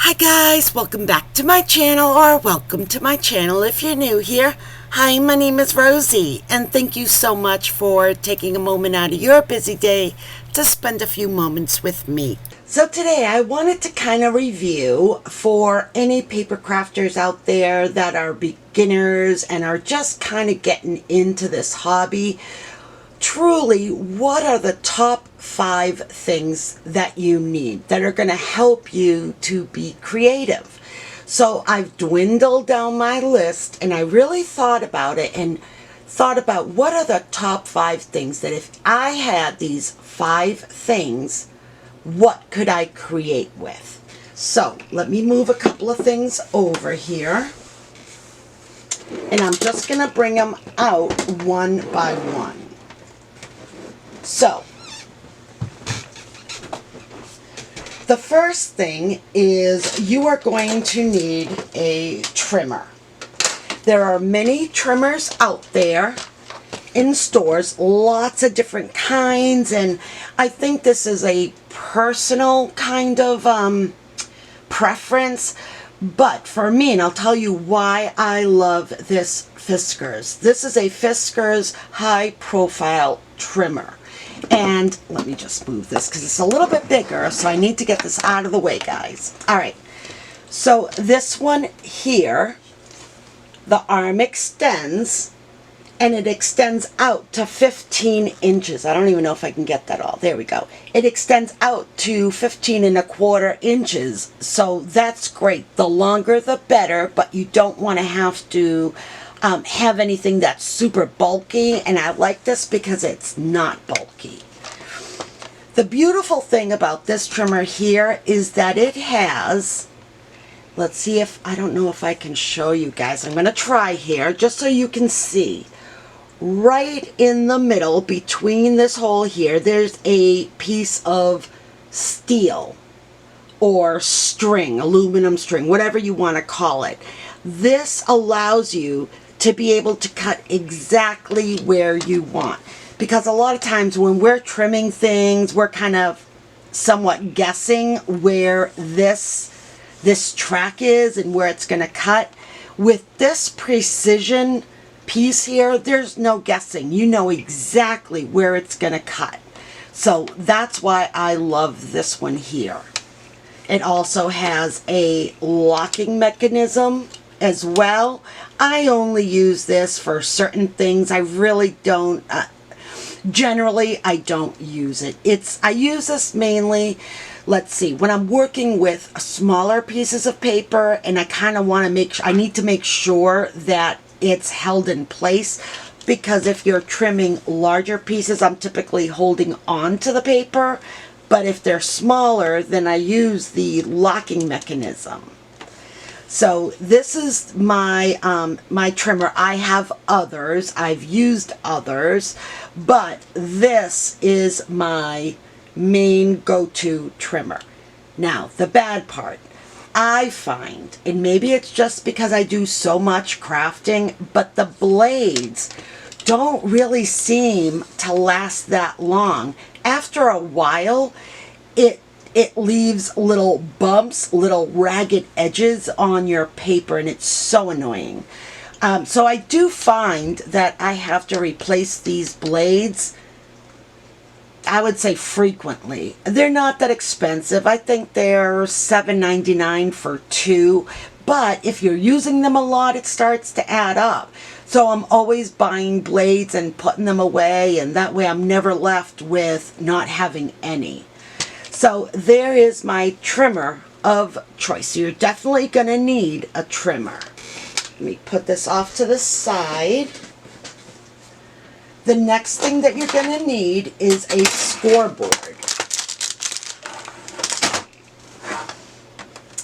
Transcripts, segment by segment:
Hi guys, welcome back to my channel, or welcome to my channel if you're new here. Hi, my name is Rosie, and thank you so much for taking a moment out of your busy day to spend a few moments with me. So today I wanted to kind of review for any paper crafters out there that are beginners and are just kind of getting into this hobby. Truly, what are the top 5 things that you need that are going to help you to be creative? So I've dwindled down my list, and I really thought about it and thought about what are the top 5 things that if I had these 5 things, what could I create with? So let me move a couple of things over here, and I'm just going to bring them out one by one. So, the first thing is you are going to need a trimmer. There are many trimmers out there in stores, lots of different kinds, and I think this is a personal kind of preference, but for me, and I'll tell you why I love this Fiskars. This is a Fiskars high profile trimmer. And let me just move this because it's a little bit bigger, so I need to get this out of the way, guys. All right, so this one here, the arm extends, and it extends out to 15 inches. I don't even know if I can get that all. There we go. It extends out to 15 1/4 inches, so that's great. The longer the better, but you don't want to have to have anything that's super bulky, and I like this because it's not bulky. The beautiful thing about this trimmer here is that it has, let's see if, I don't know if I can show you guys. I'm going to try here just so you can see. Right in the middle between this hole here, there's a piece of steel or string, aluminum string, whatever you want to call it. This allows you to be able to cut exactly where you want. Because a lot of times when we're trimming things, we're kind of somewhat guessing where this track is and where it's going to cut. With this precision piece here, there's no guessing. You know exactly where it's going to cut. So that's why I love this one here. It also has a locking mechanism as well. I only use this for certain things. I really don't, generally I don't use it. I use this mainly, let's see, when I'm working with smaller pieces of paper and I kind of want to I need to make sure that it's held in place, because if you're trimming larger pieces, I'm typically holding on to the paper, but if they're smaller, then I use the locking mechanism. So this is my my trimmer. I have others. I've used others, but this is my main go-to trimmer. Now, the bad part, I find, and maybe it's just because I do so much crafting, but the blades don't really seem to last that long. After a while, it leaves little bumps, little ragged edges on your paper, and it's so annoying. So I do find that I have to replace these blades, I would say frequently. They're not that expensive. I think they're $7.99 for 2, but if you're using them a lot, it starts to add up. So I'm always buying blades and putting them away, and that way I'm never left with not having any. So there is my trimmer of choice. So you're definitely going to need a trimmer. Let me put this off to the side. The next thing that you're going to need is a scoreboard.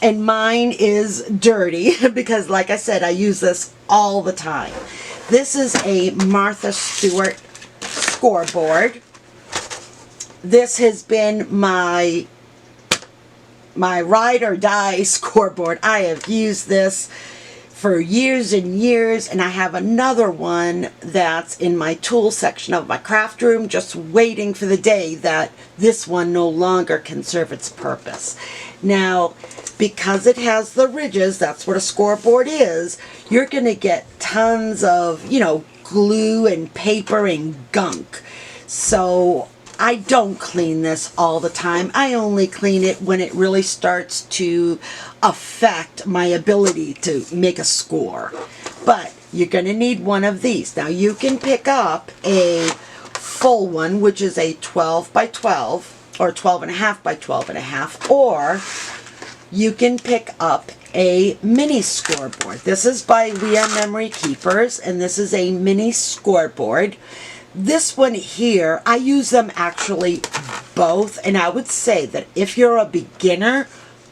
And mine is dirty because, like I said, I use this all the time. This is a Martha Stewart scoreboard. This has been my ride or die scoreboard. I have used this for years and years, and I have another one that's in my tool section of my craft room, just waiting for the day that this one no longer can serve its purpose. Now, because it has the ridges, that's what a scoreboard is, you're going to get tons of, glue and paper and gunk. So I don't clean this all the time. I only clean it when it really starts to affect my ability to make a score. But you're going to need one of these. Now you can pick up a full one, which is a 12 by 12 or 12 and a half by 12 and a half, or you can pick up a mini scoreboard. This is by We Are Memory Keepers, and this is a mini scoreboard. This one here, I use them actually both, and I would say that if you're a beginner,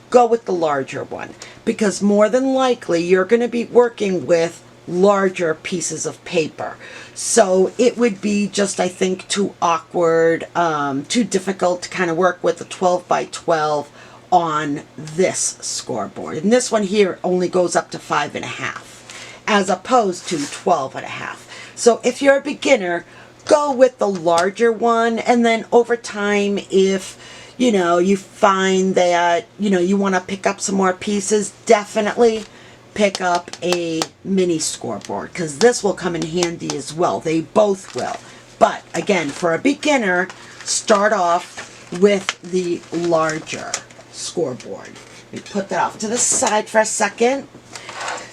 go with the larger one, because more than likely you're going to be working with larger pieces of paper. So it would be just, I think, too awkward, too difficult to kind of work with a 12 by 12 on this scoreboard. And this one here only goes up to 5.5 as opposed to 12.5. So if you're a beginner, go with the larger one, and then over time, if you find that you want to pick up some more pieces, definitely pick up a mini scoreboard, because this will come in handy as well. They both will. But again, for a beginner, start off with the larger scoreboard. Let me put that off to the side for a second.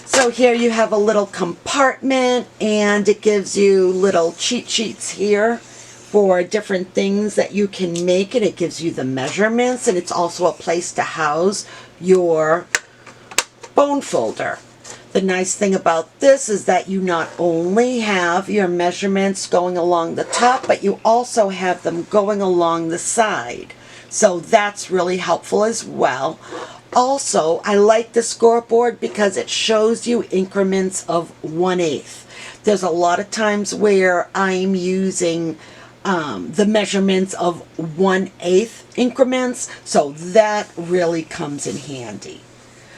So here you have a little compartment, and it gives you little cheat sheets here for different things that you can make, and it gives you the measurements, and it's also a place to house your bone folder. The nice thing about this is that you not only have your measurements going along the top, but you also have them going along the side. So that's really helpful as well. Also, I like the scoreboard because it shows you increments of 1/8. There's a lot of times where I'm using the measurements of 1/8 increments, so that really comes in handy.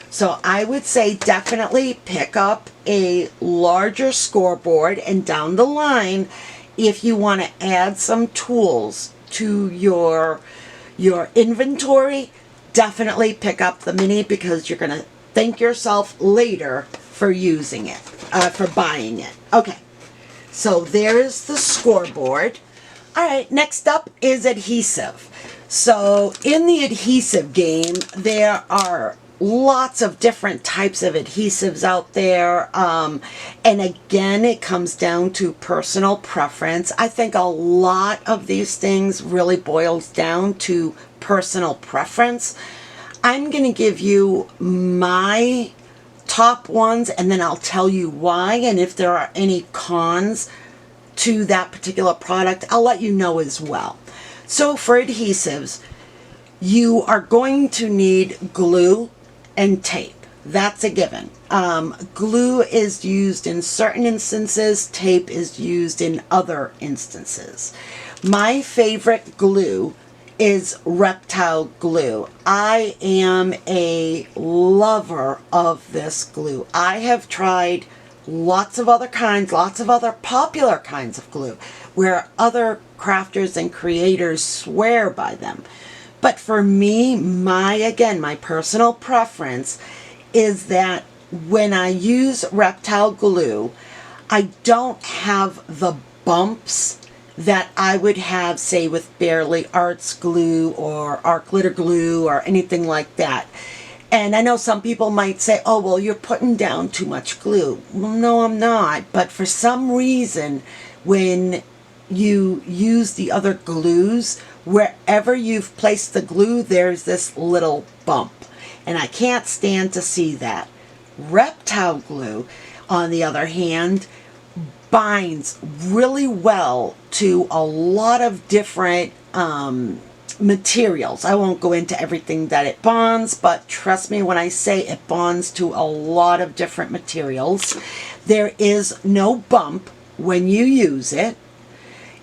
So I would say definitely pick up a larger scoreboard, and down the line, if you want to add some tools to your inventory, definitely pick up the mini, because you're going to thank yourself later for using it, for buying it. Okay, so there's the scoreboard. All right, next up is adhesive. So in the adhesive game, there are lots of different types of adhesives out there, and again, it comes down to personal preference. I think a lot of these things really boils down to personal preference. I'm going to give you my top ones, and then I'll tell you why, and if there are any cons to that particular product, I'll let you know as well. So for adhesives, you are going to need glue and tape. That's a given. Glue is used in certain instances, tape is used in other instances. My favorite glue is Reptile glue. I am a lover of this glue. I have tried lots of other kinds, lots of other popular kinds of glue, where other crafters and creators swear by them. But for me, my personal preference is that when I use Reptile glue, I don't have the bumps that I would have, say, with Barely Arts glue or Art Glitter glue or anything like that. And I know some people might say, oh, well, you're putting down too much glue. Well, no, I'm not. But for some reason, when you use the other glues, wherever you've placed the glue, there's this little bump. And I can't stand to see that. Reptile glue, on the other hand, binds really well to a lot of different materials. I won't go into everything that it bonds, but trust me when I say it bonds to a lot of different materials. There is no bump when you use it,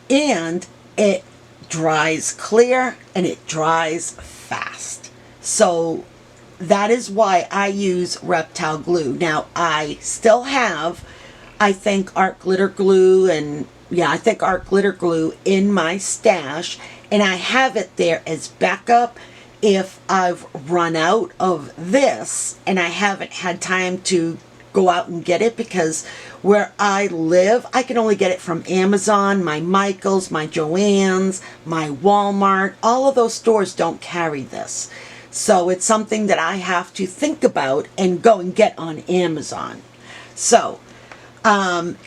and it dries clear and it dries fast. So that is why I use Reptile glue. Now, I still have, I think, Art Glitter glue, and I think Art Glitter glue in my stash, and I have it there as backup if I've run out of this and I haven't had time to go out and get it, because where I live, I can only get it from Amazon, my Michaels, my Joann's, my Walmart. All of those stores don't carry this. So it's something that I have to think about and go and get on Amazon. So I'm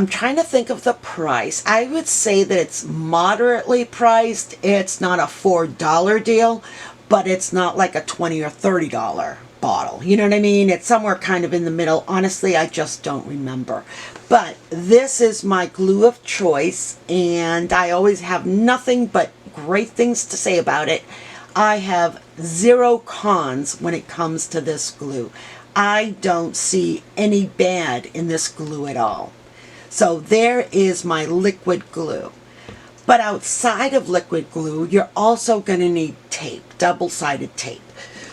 trying to think of the price. I would say that it's moderately priced. It's not a $4 deal, but it's not like a $20 or $30 bottle. You know what I mean? It's somewhere kind of in the middle. Honestly, I just don't remember. But this is my glue of choice, and I always have nothing but great things to say about it. I have zero cons when it comes to this glue. I don't see any bad in this glue at all. So there is my liquid glue. But outside of liquid glue, you're also going to need tape, double-sided tape.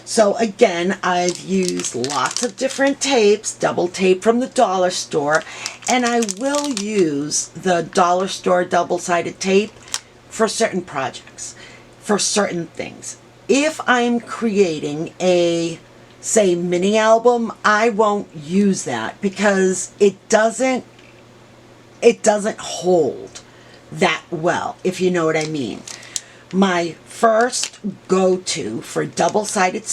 So again, I've used lots of different tapes, double tape from the dollar store, and I will use the dollar store double-sided tape for certain projects, for certain things. If I'm creating a, say, mini album, I won't use that because it doesn't hold that well, if you know what I mean. My first go-to for double-sided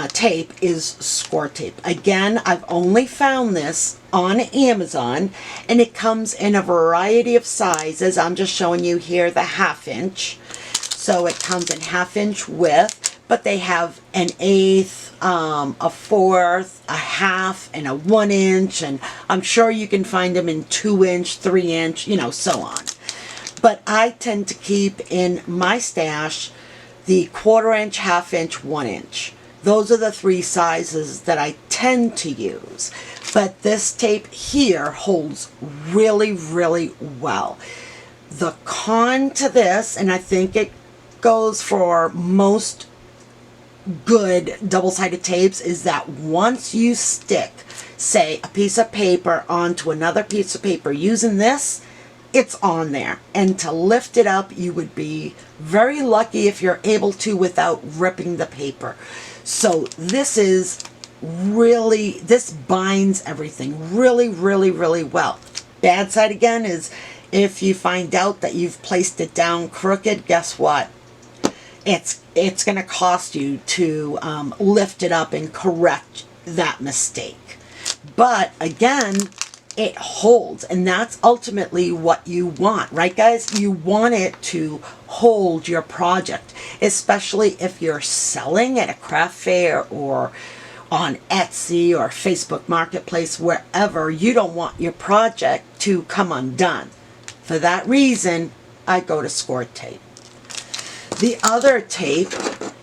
tape is score tape. Again, I've only found this on Amazon, and it comes in a variety of sizes. I'm just showing you here the 1/2 inch. So it comes in 1/2 inch width, but they have an 1/8, a 1/4, a 1/2, and a 1 inch, and I'm sure you can find them in 2 inch, 3 inch, you know, so on. But I tend to keep in my stash the 1/4 inch, 1/2 inch, 1 inch. Those are the 3 sizes that I tend to use. But this tape here holds really, really well. The con to this, and I think it goes for most good double-sided tapes, is that once you stick, say, a piece of paper onto another piece of paper using this, it's on there. And to lift it up, you would be very lucky if you're able to without ripping the paper. So this is really, this binds everything really, really, really well. Bad side again is if you find out that you've placed it down crooked, guess what? It's going to cost you to lift it up and correct that mistake. But again, it holds, and that's ultimately what you want, right guys? You want it to hold your project, especially if you're selling at a craft fair or on Etsy or Facebook Marketplace, wherever. You don't want your project to come undone. For that reason, I go to score tape. The other tape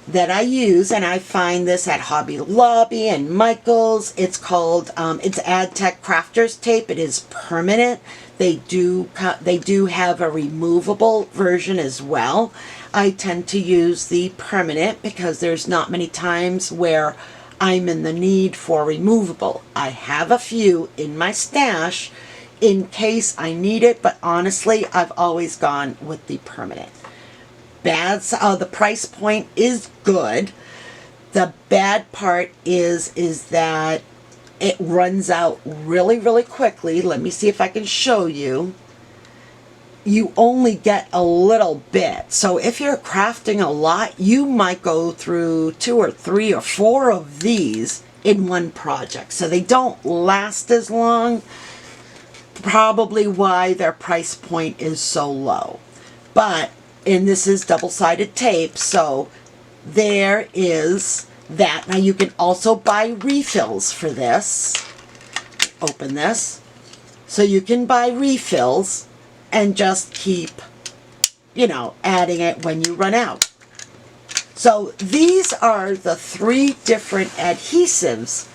that I use, and I find this at Hobby Lobby and Michaels, it's called, it's AdTech Crafters tape. It is permanent. They do have a removable version as well. I tend to use the permanent because there's not many times where I'm in the need for removable. I have a few in my stash in case I need it, but honestly, I've always gone with the permanent. The price point is good. The bad part is that it runs out really, really quickly. Let me see if I can show you. You only get a little bit. So if you're crafting a lot, you might go through 2 or 3 or 4 of these in one project. So they don't last as long. Probably why their price point is so low. And this is double-sided tape, so there is that. Now you can also buy refills for this. Open this. So you can buy refills and just keep, you know, adding it when you run out. So these are the 3 different adhesives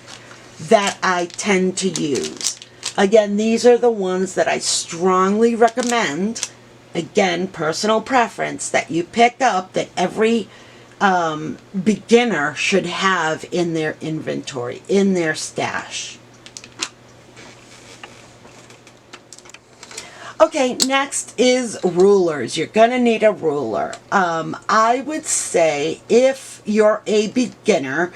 that I tend to use. Again, these are the ones that I strongly recommend. Again, personal preference, that you pick up, that every beginner should have in their inventory, in their stash. Okay, next is rulers. You're going to need a ruler. I would say if you're a beginner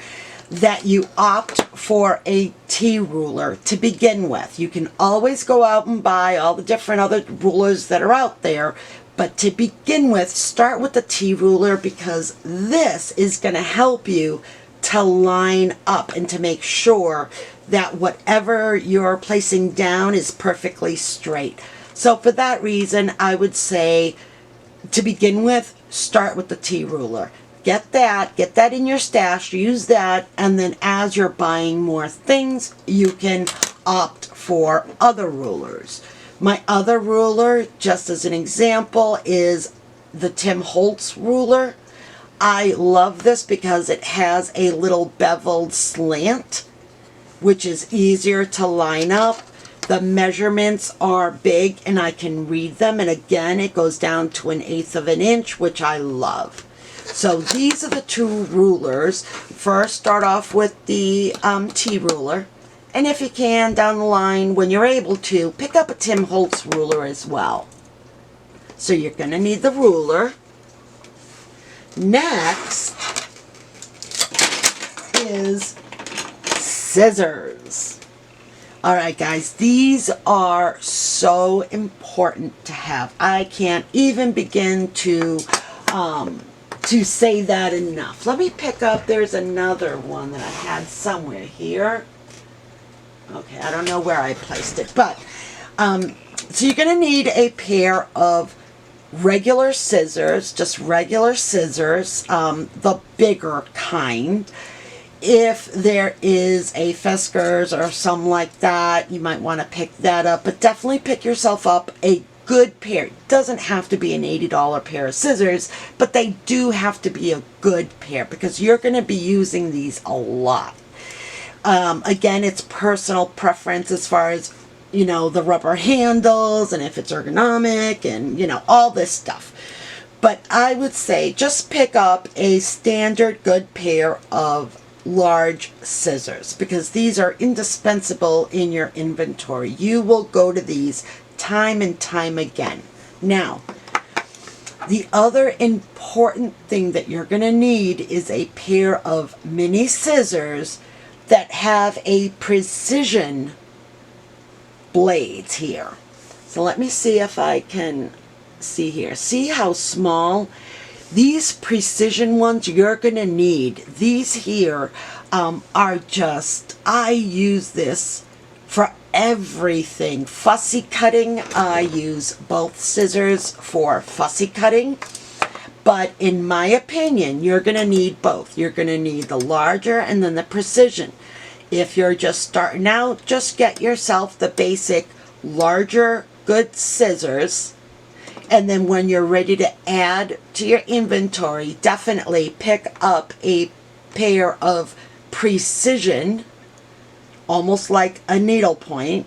that you opt for a T-ruler to begin with. You can always go out and buy all the different other rulers that are out there, but to begin with, start with the T-ruler because this is going to help you to line up and to make sure that whatever you're placing down is perfectly straight. So for that reason, I would say to begin with, start with the T-ruler. Get that in your stash, use that, and then as you're buying more things, you can opt for other rulers. My other ruler, just as an example, is the Tim Holtz ruler. I love this because it has a little beveled slant, which is easier to line up. The measurements are big and I can read them, and again it goes down to 1/8 of an inch, which I love. So these are the two rulers. First, start off with the T-ruler, and if you can, down the line, when you're able to, pick up a Tim Holtz ruler as well. So you're going to need the ruler. Next is scissors. Alright guys, these are so important to have. I can't even begin to say that enough. Let me pick up, there's another one that I had somewhere here. Okay, I don't know where I placed it, but so you're going to need a pair of regular scissors, just regular scissors, the bigger kind. If there is a Fiskars or something like that, you might want to pick that up, but definitely pick yourself up a good pair. It doesn't have to be an $80 pair of scissors, but they do have to be a good pair because you're going to be using these a lot. Again, it's personal preference as far as, you know, the rubber handles and if it's ergonomic and, you know, all this stuff. But I would say just pick up a standard good pair of large scissors because these are indispensable in your inventory. You will go to these time and time again. Now, the other important thing that you're going to need is a pair of mini scissors that have a precision blades here. So let me see if I can see here. See how small? These precision ones you're going to need. These here are just, I use this for everything. Fussy cutting, I use both scissors for fussy cutting. But in my opinion, you're going to need both. You're going to need the larger and then the precision. If you're just starting out, just get yourself the basic larger good scissors. And then when you're ready to add to your inventory, definitely pick up a pair of precision, almost like a needlepoint,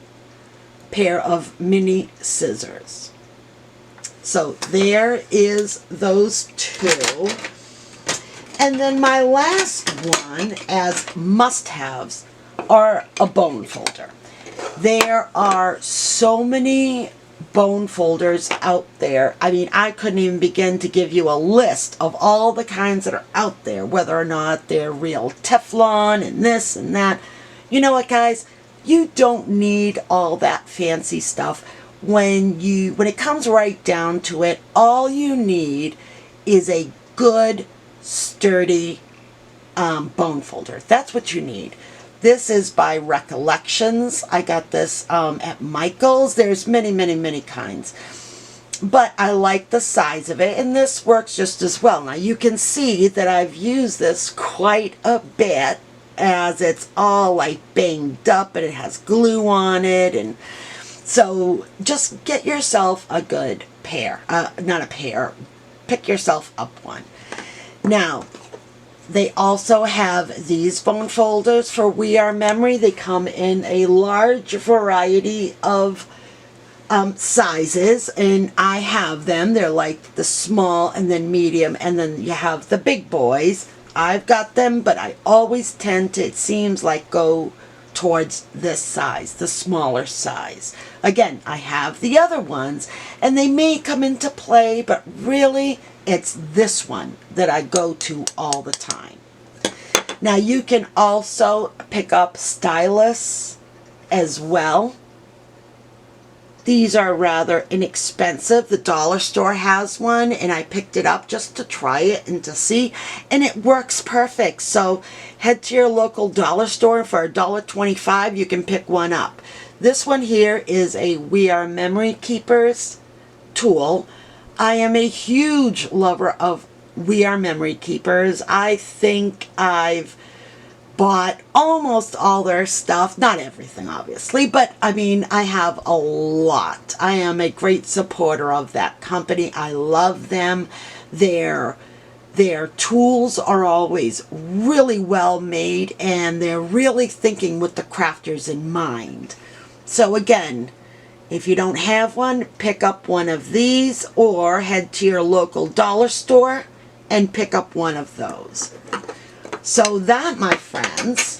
pair of mini scissors. So there is those two. And then my last one as must-haves are a bone folder. There are so many bone folders out there. I mean, I couldn't even begin to give you a list of all the kinds that are out there, whether or not they're real Teflon and this and that. You know what, guys? You don't need all that fancy stuff. When it comes right down to it, all you need is a good, sturdy bone folder. That's what you need. This is by Recollections. I got this at Michael's. There's many, many, many kinds. But I like the size of it, and this works just as well. Now you can see that I've used this quite a bit as it's all like banged up and it has glue on it. And so just get yourself a good pair. Not a pair. Pick yourself up one. Now, they also have these bone folders for We Are Memory. They come in a large variety of sizes, and I have them. They're like the small and then medium, and then you have the big boys. I've got them, but I always tend to, it seems like, go towards this size, the smaller size. Again, I have the other ones, and they may come into play, but really, it's this one that I go to all the time. Now, you can also pick up stylus as well. These are rather inexpensive. The dollar store has one, and I picked it up just to try it and to see, and it works perfect. So head to your local dollar store. For $1.25, you can pick one up. This one here is a We Are Memory Keepers tool. I am a huge lover of We Are Memory Keepers. I think I've bought almost all their stuff, not everything obviously, but I mean, I have a lot. I am a great supporter of that company. I love them. Their tools are always really well made, and they're really thinking with the crafters in mind. So again, if you don't have one, pick up one of these, or head to your local dollar store and pick up one of those. So that, my friends,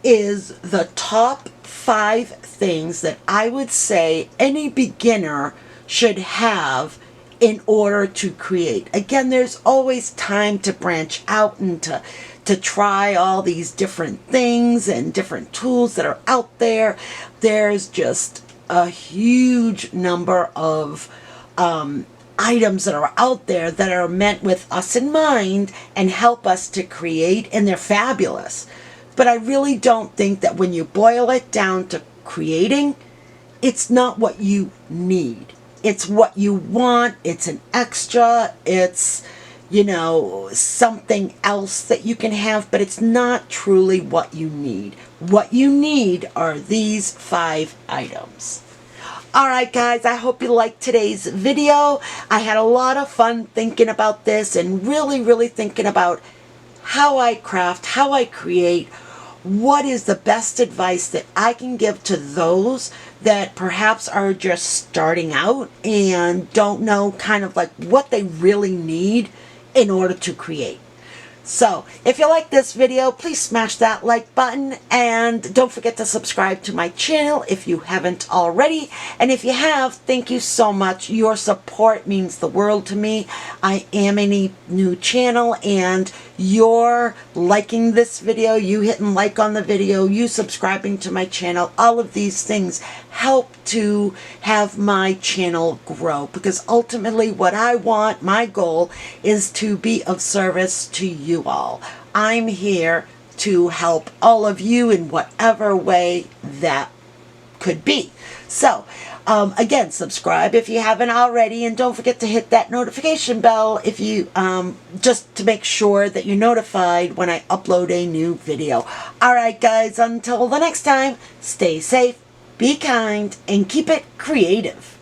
is the top 5 things that I would say any beginner should have in order to create. Again, there's always time to branch out and to try all these different things and different tools that are out there. There's just a huge number of items that are out there that are meant with us in mind and help us to create, and they're fabulous. But I really don't think that when you boil it down to creating, it's not what you need. It's what you want. It's an extra. It's, you know, something else that you can have, but it's not truly what you need. What you need are these 5 items. Alright guys, I hope you liked today's video. I had a lot of fun thinking about this and really thinking about how I craft, how I create, what is the best advice that I can give to those that perhaps are just starting out and don't know kind of like what they really need in order to create. So, if you like this video, please smash that like button, and don't forget to subscribe to my channel if you haven't already. And if you have, thank you so much. Your support means the world to me. I am a new channel, and your liking this video, you hitting like on the video, you subscribing to my channel, all of these things help to have my channel grow, because ultimately what I want, my goal, is to be of service to you all. I'm here to help all of you in whatever way that could be. So, again, subscribe if you haven't already, and don't forget to hit that notification bell if you, just to make sure that you're notified when I upload a new video. Alright guys, until the next time, stay safe, be kind, and keep it creative.